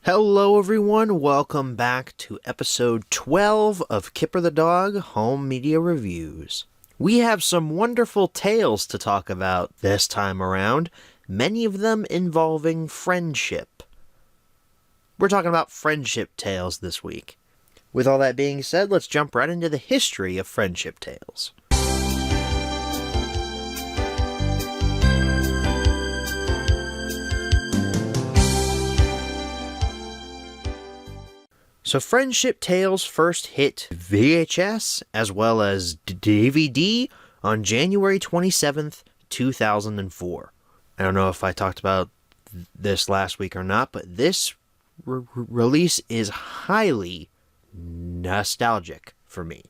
Hello everyone, welcome back to episode 12 of Kipper the Dog Home Media Reviews. We have some wonderful tales to talk about this time around, many of them involving friendship. We're talking about friendship tales this week. With all that being said, let's jump right into the history of friendship tales. So Friendship Tales first hit VHS as well as DVD on January 27th, 2004. I don't know if I talked about this last week or not, but this release is highly nostalgic for me.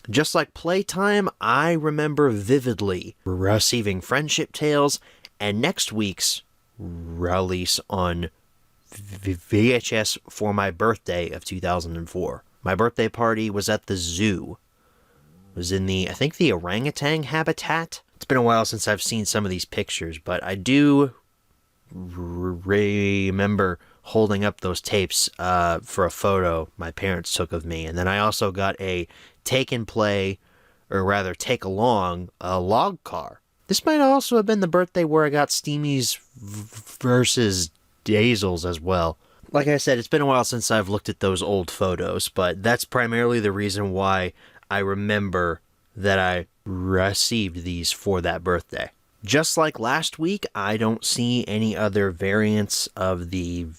Just like Playtime, I remember vividly receiving Friendship Tales and next week's release on VHS for my birthday of 2004. My birthday party was at the zoo. It was in the orangutan habitat. It's been a while since I've seen some of these pictures, but I do remember holding up those tapes for a photo my parents took of me. And then I also got a take along a log car. This might also have been the birthday where I got Steamy's versus Dazzles as well. Like I said, it's been a while since I've looked at those old photos, but that's primarily the reason why I remember that I received these for that birthday. Just like last week, I don't see any other variants of the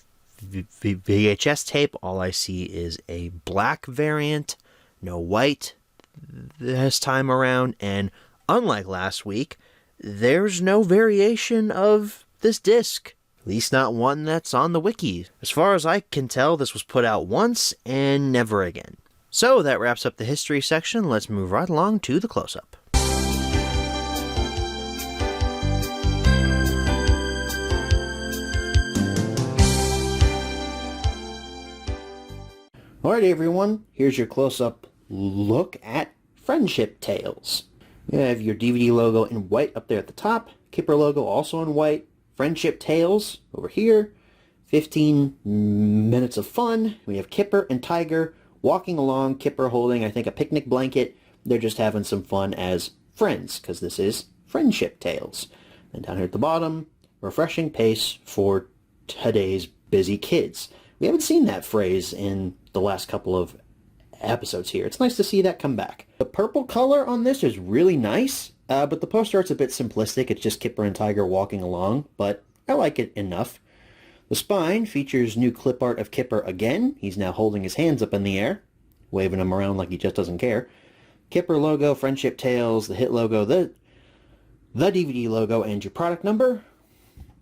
VHS tape. All I see is a black variant, no white this time around, and unlike last week, there's no variation of this disc. At least not one that's on the wiki. As far as I can tell, this was put out once and never again. So that wraps up the history section. Let's move right along to the close-up. Alrighty everyone, here's your close-up look at Friendship Tales. You have your DVD logo in white up there at the top, Kipper logo also in white, Friendship Tales over here, 15 minutes of fun. We have Kipper and Tiger walking along, Kipper holding, I think, a picnic blanket. They're just having some fun as friends, because this is Friendship Tales. And down here at the bottom, refreshing pace for today's busy kids. We haven't seen that phrase in the last couple of episodes here. It's nice to see that come back. The purple color on this is really nice. But the poster art's a bit simplistic. It's just Kipper and Tiger walking along, but I like it enough. The spine features new clip art of Kipper again. He's now holding his hands up in the air, waving them around like he just doesn't care. Kipper logo, Friendship Tales, the hit logo, the DVD logo, and your product number.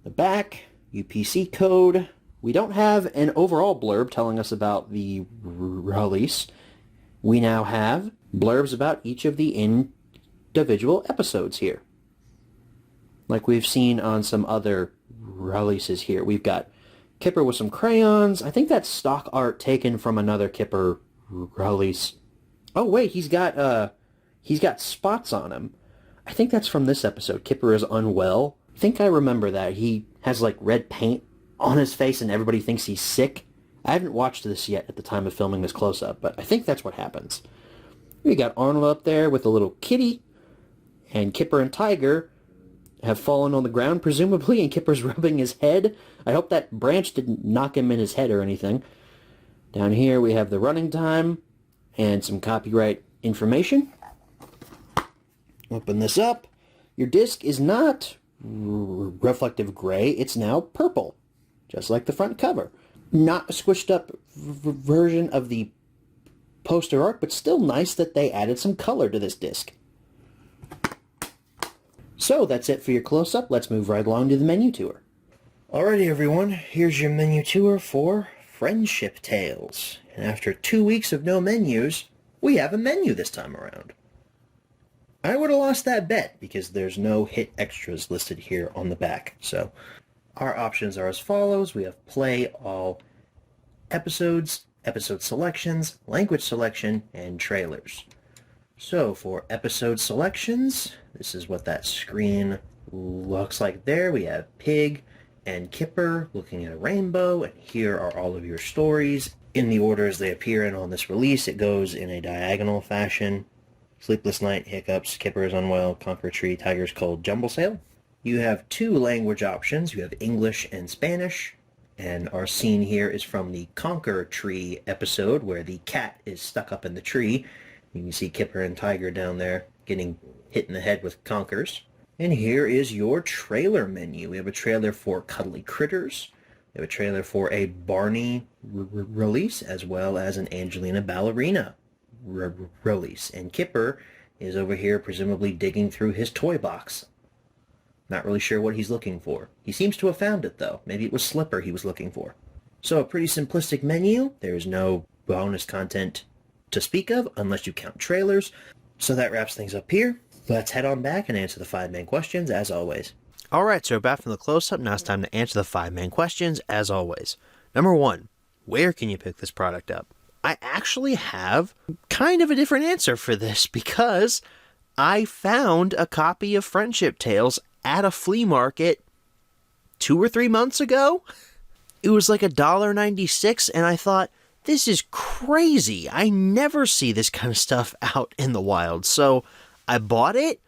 The back, UPC code. We don't have an overall blurb telling us about the release. We now have blurbs about each of the individual episodes here, like we've seen on some other releases here. We've got Kipper with some crayons. I think that's stock art taken from another Kipper release. Oh wait, he's got spots on him. I think that's from this episode. Kipper is unwell. I think I remember that. He has like red paint on his face and everybody thinks he's sick. I haven't watched this yet at the time of filming this close-up, but I think that's what happens. We got Arnold up there with a little kitty. And Kipper and Tiger have fallen on the ground, presumably, and Kipper's rubbing his head. I hope that branch didn't knock him in his head or anything. Down here we have the running time and some copyright information. Open this up. Your disc is not reflective gray, it's now purple, just like the front cover. Not a squished up version of the poster art, but still nice that they added some color to this disc. So that's it for your close-up. Let's move right along to the menu tour. Alrighty everyone, here's your menu tour for Friendship Tales. And after 2 weeks of no menus, we have a menu this time around. I would have lost that bet because there's no hit extras listed here on the back. So our options are as follows. We have play all episodes, episode selections, language selection, and trailers. So for episode selections, this is what that screen looks like there. We have Pig and Kipper looking at a rainbow, and here are all of your stories. In the order as they appear in on this release, it goes in a diagonal fashion. Sleepless Night, Hiccups, Kipper is Unwell, Conquer Tree, Tiger's Cold, Jumble Sale. You have 2 language options. You have English and Spanish. And our scene here is from the Conquer Tree episode where the cat is stuck up in the tree. You can see Kipper and Tiger down there getting hit in the head with conkers. And here is your trailer menu. We have a trailer for Cuddly Critters. We have a trailer for a Barney release, as well as an Angelina Ballerina release. And Kipper is over here presumably digging through his toy box. Not really sure what he's looking for. He seems to have found it, though. Maybe it was Slipper he was looking for. So a pretty simplistic menu. There is no bonus content to speak of, unless you count trailers. So that wraps things up here. Let's head on back and answer the 5 main questions, as always. Alright, so back from the close-up, now it's time to answer the 5 main questions, as always. Number 1, where can you pick this product up? I actually have kind of a different answer for this, because I found a copy of Friendship Tales at a flea market 2 or 3 months ago. It was like $1.96, and I thought, this is crazy. I never see this kind of stuff out in the wild. So I bought it.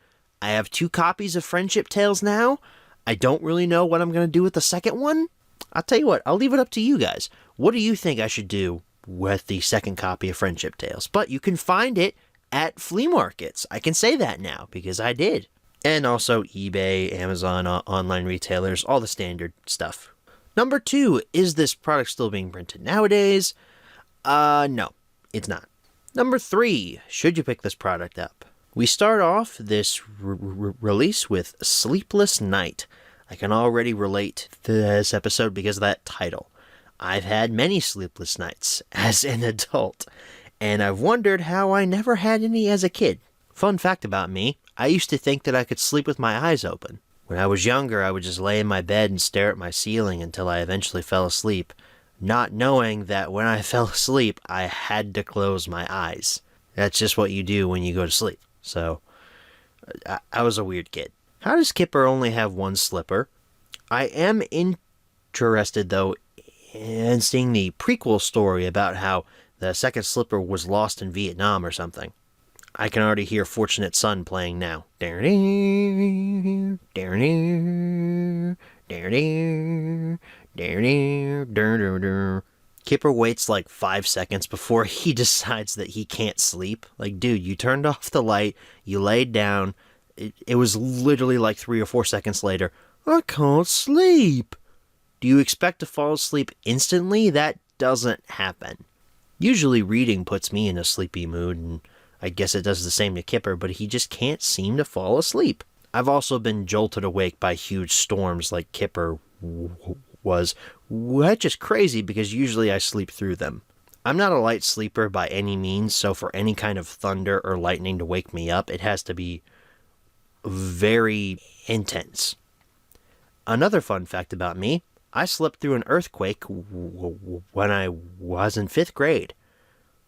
I have 2 copies of Friendship Tales now. I don't really know what I'm going to do with the second one. I'll tell you what, I'll leave it up to you guys. What do you think I should do with the second copy of Friendship Tales? But you can find it at flea markets. I can say that now because I did. And also eBay, Amazon, online retailers, all the standard stuff. Number 2, is this product still being printed nowadays? No, it's not. Number 3, should you pick this product up? We start off this release with Sleepless Night. I can already relate to this episode because of that title. I've had many sleepless nights as an adult, and I've wondered how I never had any as a kid. Fun fact about me, I used to think that I could sleep with my eyes open. When I was younger, I would just lay in my bed and stare at my ceiling until I eventually fell asleep, not knowing that when I fell asleep, I had to close my eyes. That's just what you do when you go to sleep. So, I was a weird kid. How does Kipper only have 1 slipper? I am interested, though, in seeing the prequel story about how the second slipper was lost in Vietnam or something. I can already hear Fortunate Son playing now. Kipper waits like 5 seconds before he decides that he can't sleep. Like, dude, you turned off the light, you laid down. It was literally like 3 or 4 seconds later. I can't sleep. Do you expect to fall asleep instantly? That doesn't happen. Usually reading puts me in a sleepy mood, and I guess it does the same to Kipper, but he just can't seem to fall asleep. I've also been jolted awake by huge storms like Kipper was, which is crazy because usually I sleep through them. I'm not a light sleeper by any means, so for any kind of thunder or lightning to wake me up, it has to be very intense. Another fun fact about me, I slept through an earthquake when I was in 5th grade.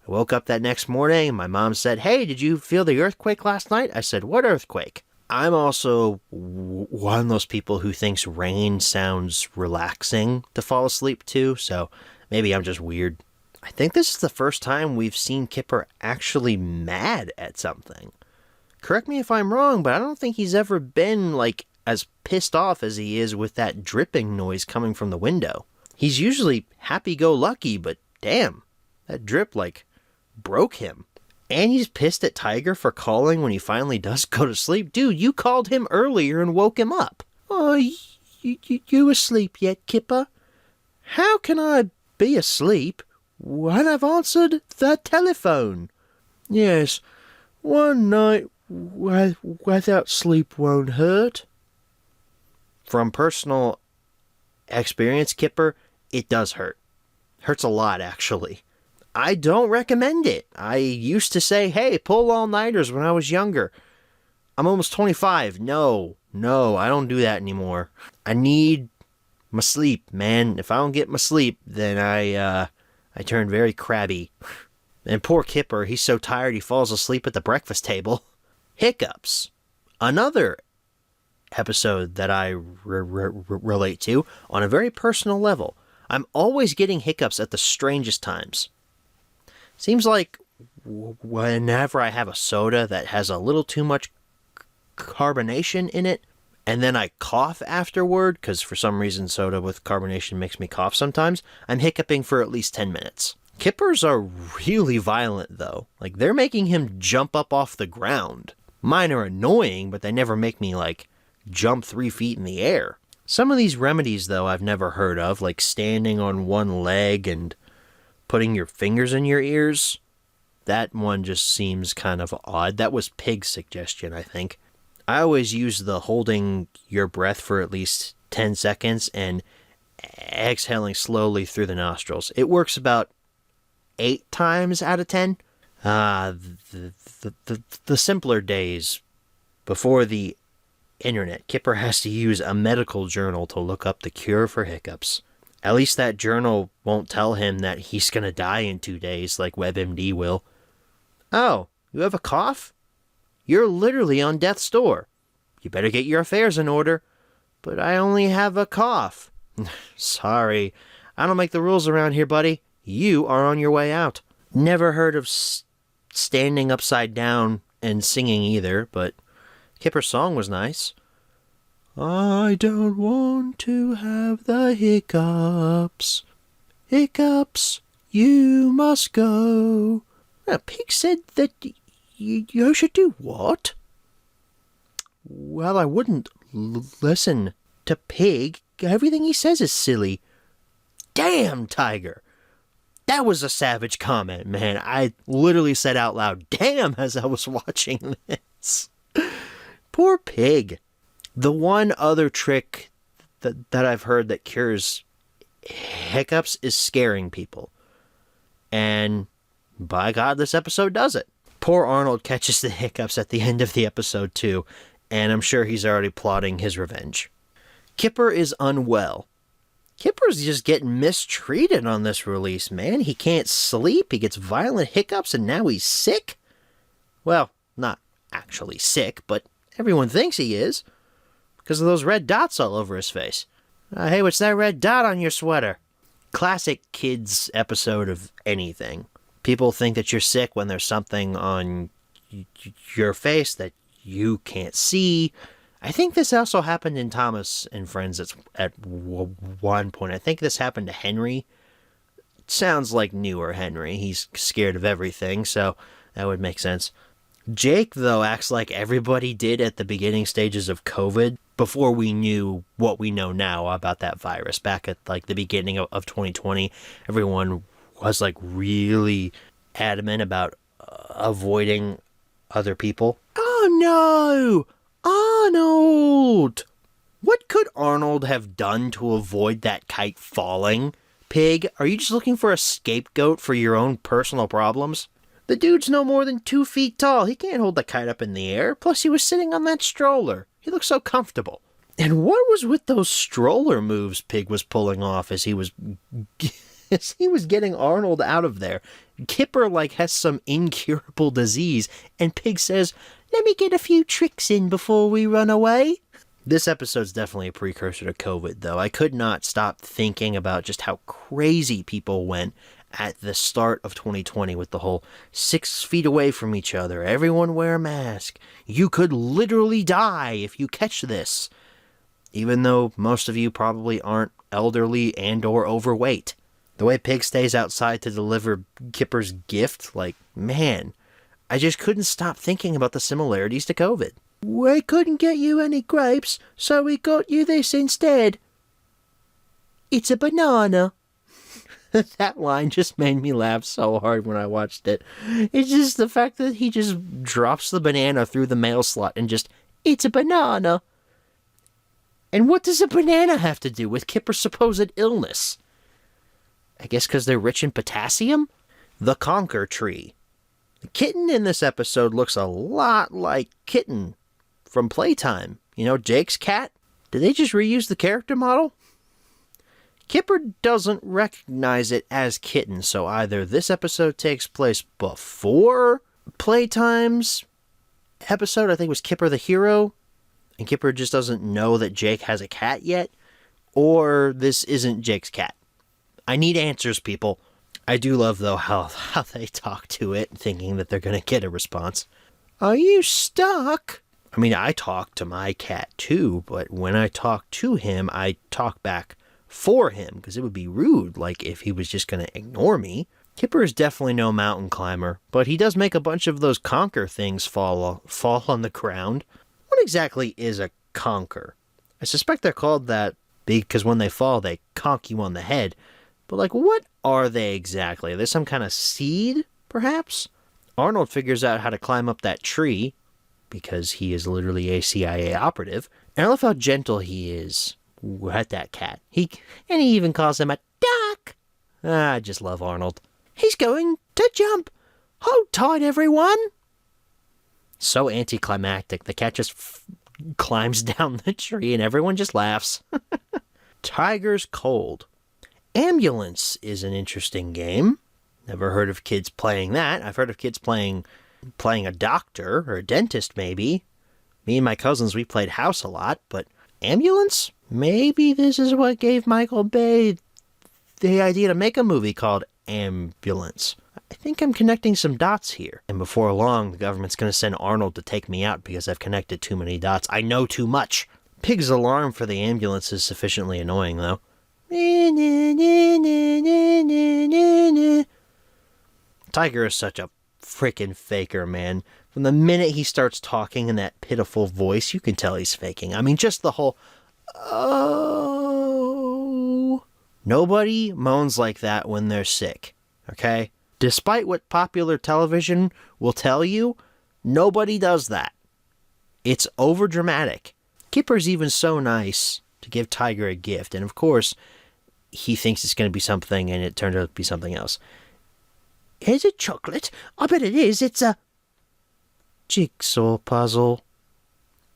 I woke up that next morning and my mom said, "Hey, did you feel the earthquake last night?" I said, "What earthquake?" I'm also one of those people who thinks rain sounds relaxing to fall asleep to, so maybe I'm just weird. I think this is the first time we've seen Kipper actually mad at something. Correct me if I'm wrong, but I don't think he's ever been, like, as pissed off as he is with that dripping noise coming from the window. He's usually happy-go-lucky, but damn, that drip, like, broke him. And he's pissed at Tiger for calling when he finally does go to sleep. Dude, you called him earlier and woke him up. Oh, you asleep yet, Kipper? How can I be asleep when I've answered the telephone? Yes, one night without sleep won't hurt. From personal experience, Kipper, it does hurt. Hurts a lot, actually. I don't recommend it. I used to say, hey, pull all-nighters when I was younger. I'm almost 25. No, I don't do that anymore. I need my sleep, man. If I don't get my sleep, then I turn very crabby. And poor Kipper, he's so tired he falls asleep at the breakfast table. Hiccups. Another episode that I relate to on a very personal level. I'm always getting hiccups at the strangest times. Seems like whenever I have a soda that has a little too much carbonation in it, and then I cough afterward, because for some reason soda with carbonation makes me cough sometimes, I'm hiccuping for at least 10 minutes. Kippers are really violent, though. Like, they're making him jump up off the ground. Mine are annoying, but they never make me, jump 3 feet in the air. Some of these remedies, though, I've never heard of, like standing on one leg and putting your fingers in your ears. That one just seems kind of odd. That was Pig's suggestion, I think. I always use the holding your breath for at least 10 seconds and exhaling slowly through the nostrils. It works about 8 times out of 10. The simpler days before the internet, Kipper has to use a medical journal to look up the cure for hiccups. At least that journal won't tell him that he's gonna die in 2 days like WebMD will. Oh, you have a cough? You're literally on death's door. You better get your affairs in order. But I only have a cough. Sorry, I don't make the rules around here, buddy. You are on your way out. Never heard of standing upside down and singing either, but Kipper's song was nice. I don't want to have the hiccups. Hiccups, you must go. Pig said that you should do what? Well, I wouldn't listen to Pig. Everything he says is silly. Damn, Tiger. That was a savage comment, man. I literally said out loud, damn, as I was watching this. Poor Pig. The one other trick that I've heard that cures hiccups is scaring people. And by God, this episode does it. Poor Arnold catches the hiccups at the end of the episode too, and I'm sure he's already plotting his revenge. Kipper is unwell. Kipper's just getting mistreated on this release, man. He can't sleep, he gets violent hiccups, and now he's sick? Well, not actually sick, but everyone thinks he is, because of those red dots all over his face. Hey, what's that red dot on your sweater? Classic kids episode of anything. People think that you're sick when there's something on your face that you can't see. I think this also happened in Thomas and Friends at one point. I think this happened to Henry. It sounds like newer Henry. He's scared of everything, so that would make sense. Jake, though, acts like everybody did at the beginning stages of COVID before we knew what we know now about that virus. Back at the beginning of 2020, everyone was really adamant about avoiding other people. Oh no! Arnold! What could Arnold have done to avoid that kite falling? Pig, are you just looking for a scapegoat for your own personal problems? The dude's no more than 2 feet tall. He can't hold the kite up in the air. Plus, he was sitting on that stroller. He looks so comfortable. And what was with those stroller moves Pig was pulling off as he was getting Arnold out of there? Kipper has some incurable disease, and Pig says, "Let me get a few tricks in before we run away." This episode's definitely a precursor to COVID, though. I could not stop thinking about just how crazy people went at the start of 2020 with the whole 6 feet away from each other, everyone wear a mask, you could literally die if you catch this. Even though most of you probably aren't elderly and or overweight. The way Pig stays outside to deliver Kipper's gift, man, I just couldn't stop thinking about the similarities to COVID. We couldn't get you any grapes, so we got you this instead. It's a banana. That line just made me laugh so hard when I watched it. It's just the fact that he just drops the banana through the mail slot and just, it's a banana. And what does a banana have to do with Kipper's supposed illness? I guess because they're rich in potassium? The Conker Tree. The kitten in this episode looks a lot like Kitten from Playtime. You know, Jake's cat? Did they just reuse the character model? Kipper doesn't recognize it as Kitten, so either this episode takes place before Playtime's episode, I think it was Kipper the Hero, and Kipper just doesn't know that Jake has a cat yet, or this isn't Jake's cat. I need answers, people. I do love, though, how they talk to it, thinking that they're going to get a response. Are you stuck? I mean, I talk to my cat, too, but when I talk to him, I talk back for him, because it would be rude, like if he was just going to ignore me. Kipper is definitely no mountain climber, but he does make a bunch of those conker things fall on the ground. What exactly is a conker? I suspect they're called that because when they fall, they conk you on the head. But, like, what are they exactly? Are they some kind of seed, perhaps? Arnold figures out how to climb up that tree, because he is literally a CIA operative. And I love how gentle he is at that cat. He even calls him a duck. I just love Arnold. He's going to jump. Hold tight, everyone. So anticlimactic. The cat just climbs down the tree and everyone just laughs. Tiger's Cold. Ambulance is an interesting game. Never heard of kids playing that. I've heard of kids playing a doctor or a dentist, maybe. Me and my cousins, we played house a lot, but ambulance? Maybe this is what gave Michael Bay the idea to make a movie called Ambulance. I think I'm connecting some dots here. And before long, the government's going to send Arnold to take me out because I've connected too many dots. I know too much. Pig's alarm for the ambulance is sufficiently annoying, though. Tiger is such a freaking faker, man. From the minute he starts talking in that pitiful voice, you can tell he's faking. I mean, just the whole, oh. Nobody moans like that when they're sick, okay? Despite what popular television will tell you, nobody does that. It's overdramatic. Kipper's even so nice to give Tiger a gift, and of course, he thinks it's going to be something, and it turned out to be something else. Is it chocolate? I bet it is. It's a jigsaw puzzle.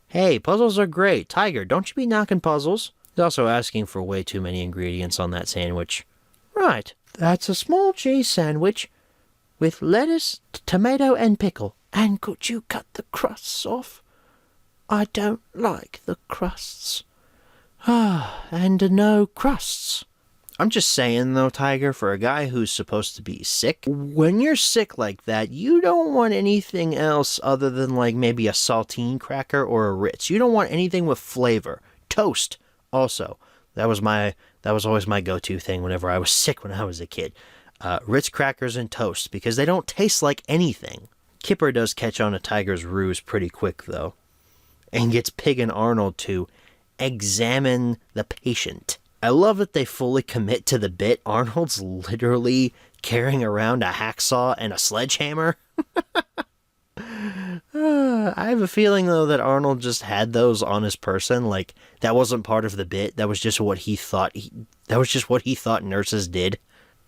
Hey, puzzles are great. Tiger, don't you be knocking puzzles. He's also asking for way too many ingredients on that sandwich. Right, that's a small cheese sandwich with lettuce, tomato, and pickle. And could you cut the crusts off? I don't like the crusts. And no crusts. I'm just saying, though, Tiger, for a guy who's supposed to be sick, when you're sick like that, you don't want anything else other than, like, maybe a saltine cracker or a Ritz. You don't want anything with flavor. Toast, also. That was always my go-to thing whenever I was sick when I was a kid. Ritz crackers and toast, because they don't taste like anything. Kipper does catch on to Tiger's ruse pretty quick, though, and gets Pig and Arnold to examine the patient. I love that they fully commit to the bit. Arnold's literally carrying around a hacksaw and a sledgehammer. I have a feeling, though, that Arnold just had those on his person. Like, that wasn't part of the bit. That was just what he thought. That was just what he thought nurses did.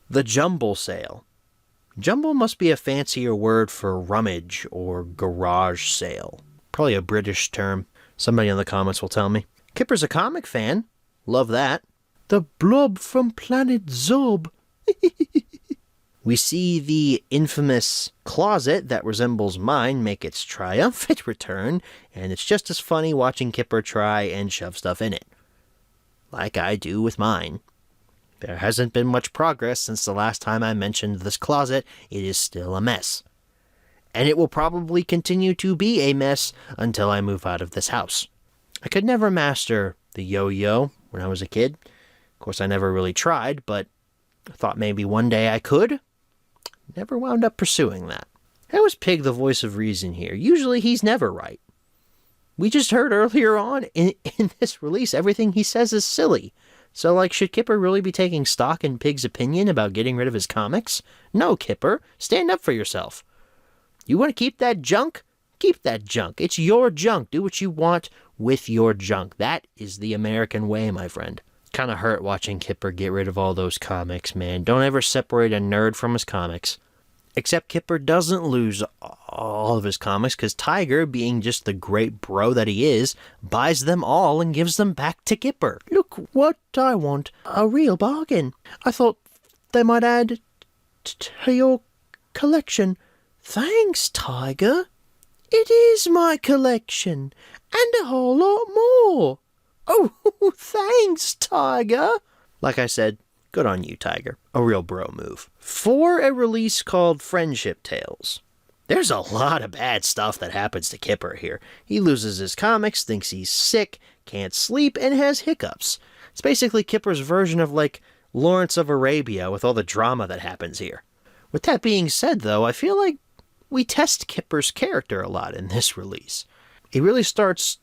The jumble sale. Jumble must be a fancier word for rummage or garage sale. Probably a British term. Somebody in the comments will tell me. Kipper's a comic fan. Love that. The blob from planet Zob. We see the infamous closet that resembles mine make its triumphant return, and it's just as funny watching Kipper try and shove stuff in it. Like I do with mine. There hasn't been much progress since the last time I mentioned this closet. It is still a mess. And it will probably continue to be a mess until I move out of this house. I could never master the yo-yo when I was a kid. Of course, I never really tried, but I thought maybe one day I could. Never wound up pursuing that. How is Pig the voice of reason here? Usually he's never right. We just heard earlier on in this release, everything he says is silly. So, like, should Kipper really be taking stock in Pig's opinion about getting rid of his comics? No, Kipper. Stand up for yourself. You want to keep that junk? Keep that junk. It's your junk. Do what you want with your junk. That is the American way, my friend. Kind of hurt watching Kipper get rid of all those comics, man. Don't ever separate a nerd from his comics. Except Kipper doesn't lose all of his comics, because Tiger, being just the great bro that he is, buys them all and gives them back to Kipper. Look what I want. A real bargain. I thought they might add to your collection. Thanks, Tiger. It is my collection. and a whole lot more. Oh, thanks, Tiger. Like I said, good on you, Tiger. A real bro move. For a release called Friendship Tales, there's a lot of bad stuff that happens to Kipper here. He loses his comics, thinks he's sick, can't sleep, and has hiccups. It's basically Kipper's version of, like, Lawrence of Arabia with all the drama that happens here. With that being said, though, I feel like we test Kipper's character a lot in this release. He really starts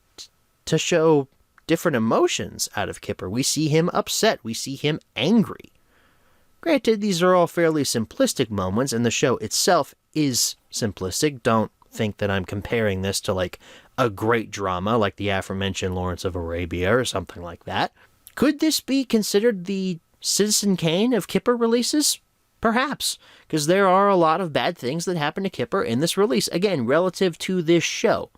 to show different emotions out of Kipper. We see him upset. We see him angry. Granted, these are all fairly simplistic moments, and the show itself is simplistic. Don't think that I'm comparing this to, like, a great drama like the aforementioned Lawrence of Arabia or something like that. Could this be considered the Citizen Kane of Kipper releases? Perhaps, because there are a lot of bad things that happen to Kipper in this release. Again, relative to this show.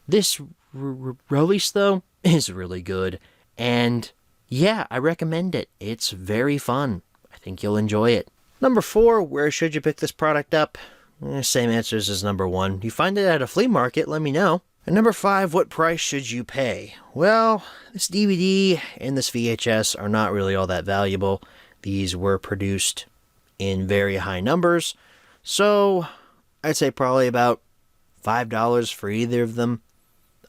This release, though, is really good. And yeah, I recommend it. It's very fun. I think you'll enjoy it. Number 4, where should you pick this product up? Same answers as number 1. You find it at a flea market, let me know. And number 5, what price should you pay? Well, this DVD and this VHS are not really all that valuable. These were produced in very high numbers, so I'd say probably about $5 for either of them.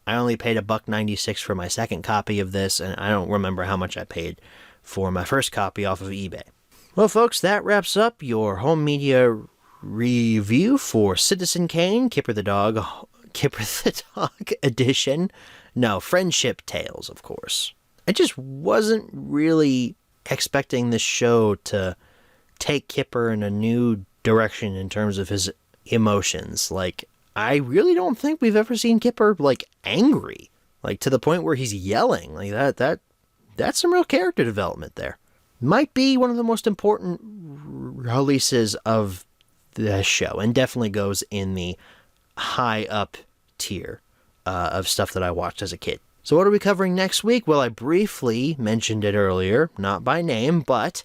I only paid $1.96 for my second copy of this, and I don't remember how much I paid for my first copy off of eBay. Well, folks, that wraps up your home media review for Citizen Kane, Kipper the Dog edition. No, Friendship Tales, of course. I just wasn't really expecting this show to take Kipper in a new direction in terms of his emotions. Like, I really don't think we've ever seen Kipper, like, angry. Like, to the point where he's yelling. Like, that's some real character development there. Might be one of the most important releases of the show, and definitely goes in the high up tier of stuff that I watched as a kid. So what are we covering next week? Well, I briefly mentioned it earlier, not by name, but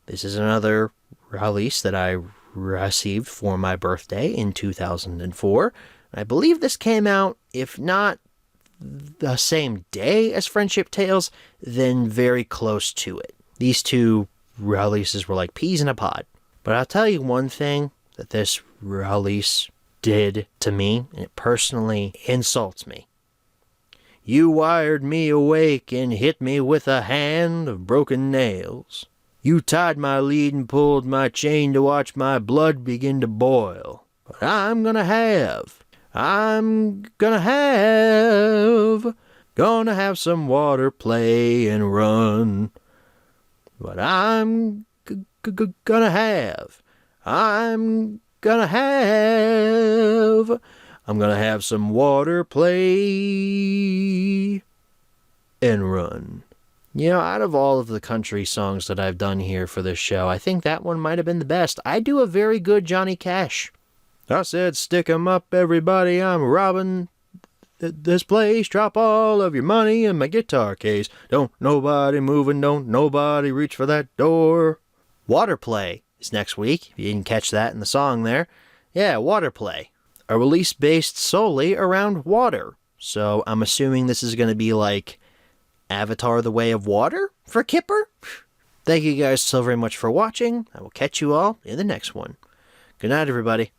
this is another release that I received for my birthday in 2004. I believe this came out, if not the same day as Friendship Tales, then very close to it. These two releases were like peas in a pod. But I'll tell you one thing that this release did to me, and it personally insults me. You wired me awake and hit me with a hand of broken nails. You tied my lead and pulled my chain to watch my blood begin to boil. But I'm gonna have some water play and run. But I'm gonna have some water play and run. You know, out of all of the country songs that I've done here for this show, I think that one might have been the best. I do a very good Johnny Cash. I said, stick 'em up, everybody, I'm robbing this place. Drop all of your money in my guitar case. Don't nobody move and don't nobody reach for that door. Water Play is next week, if you didn't catch that in the song there. Yeah, Water Play. A release based solely around water. So I'm assuming this is going to be like Avatar: The Way of Water for Kipper? Thank you guys so very much for watching. I will catch you all in the next one. Good night, everybody.